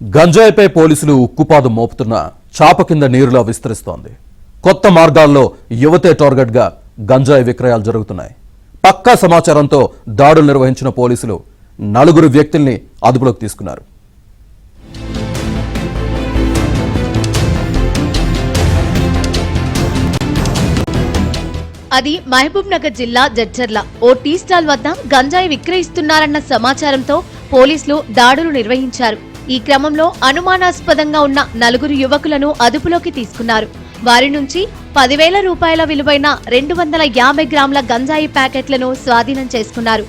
గంజాయిపై పోలీసులు ఉక్కుపాదం మోపుతున్న చాప కింద నీరులా విస్తరిస్తోంది. కొత్త మార్గాల్లో యువతే టార్గెట్గా గంజాయి విక్రయాలు జరుగుతున్నాయి. పక్కా సమాచారంతో దాడులు నిర్వహించిన పోలీసులు 4 వ్యక్తుల్ని అదుపులోకి తీసుకున్నారు. అది మహబూబ్ నగర్ జిల్లా జడ్చర్ల ఓ టీ స్టాల్ వద్ద గంజాయి విక్రయిస్తున్నారన్న సమాచారంతో పోలీసులు దాడులు నిర్వహించారు. ఈ క్రమంలో అనుమానాస్పదంగా ఉన్న 4 యువకులను అదుపులోకి తీసుకున్నారు. వారి నుంచి 10,000 రూపాయల విలువైన 250 గ్రాముల గంజాయి ప్యాకెట్లను స్వాధీనం చేసుకున్నారు.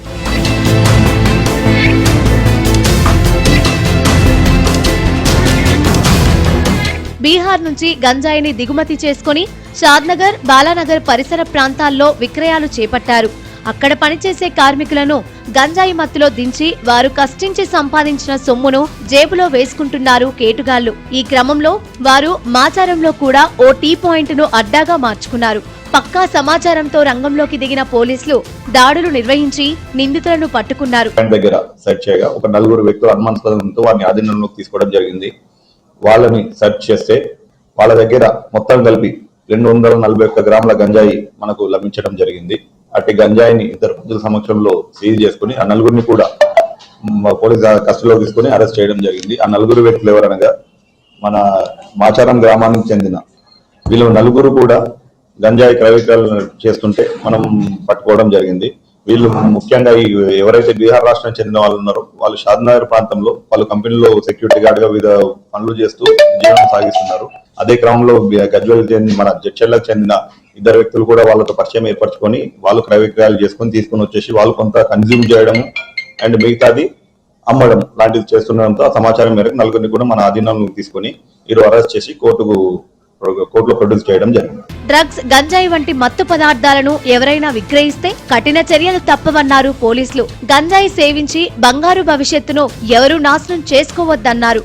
బీహార్ నుంచి గంజాయిని దిగుమతి చేసుకుని షాద్నగర్, బాలానగర్ పరిసర ప్రాంతాల్లో విక్రయాలు చేపట్టారు. అక్కడ పనిచేసే కార్మికులను గంజాయి మత్తులో దించి వారు కష్టించి సంపాదించిన సొమ్మును జేబులో వేసుకుంటున్నారు కేటుగాళ్లు. ఈ క్రమంలో వారు మాచారంలో కూడా ఓ టీ పాయింట్ ను అడ్డాగా మార్చుకున్నారు. పక్కా సమాచారంతో రంగంలోకి దిగిన పోలీసులు దాడులు నిర్వహించి నిందితులను పట్టుకున్నారు. దగ్గర సెర్చ్ చేయగా ఒక 4 వ్యక్తులు అనుమానాస్పదంతో వారిని ఆధీనంలోకి తీసుకోవడం జరిగింది. వాళ్ళని సెర్చ్ చేస్తే వాళ్ళ దగ్గర మొత్తం కలిపి 241 గ్రాముల గంజాయి మనకు లభించడం జరిగింది. అట్టి గంజాయిని ఇద్దరు ప్రజల సమక్షంలో సీజ్ చేసుకుని ఆ 4 కూడా పోలీసు కస్టడీలో తీసుకుని అరెస్ట్ చేయడం జరిగింది. ఆ 4 వ్యక్తులు ఎవరనగా మన మాచారం గ్రామానికి చెందిన వీళ్ళు 4 కూడా గంజాయి క్రయ విక్రయాలు చేస్తుంటే మనం పట్టుకోవడం జరిగింది. వీళ్ళు ముఖ్యంగా ఎవరైతే బీహార్ రాష్ట్రం చెందిన వాళ్ళు ఉన్నారో వాళ్ళు షాద్నగర్ ప్రాంతంలో వాళ్ళు కంపెనీలో సెక్యూరిటీ గార్డ్ గా వివిధ పనులు చేస్తూ జీవనం సాగిస్తున్నారు. అదే క్రమంలో గజ్వేల్ మన జడ్చర్లకు చెందిన 2 వ్యక్తులు కూడా వాళ్ళతో పరిచయం ఏర్పరచుకొని వాళ్ళు క్రయ విక్రయాలు చేసుకొని తీసుకుని వచ్చేసి వాళ్ళు కొంత కన్జ్యూమ్ చేయడము అండ్ మిగతాది అమ్మడం లాంటివి చేస్తుండడంతో ఆ సమాచారం మేరకు 4 కూడా మన ఆధీనంలో తీసుకుని ఈరోజు అరెస్ట్ చేసి కోర్టులో ప్రొడ్యూస్ చేయడం జరిగింది. డ్రగ్స్, గంజాయి వంటి మత్తు పదార్థాలను ఎవరైనా విక్రయిస్తే కఠిన చర్యలు తప్పవన్నారు పోలీసులు. గంజాయి సేవించి బంగారు భవిష్యత్తును ఎవరూ నాశనం చేసుకోవద్దన్నారు.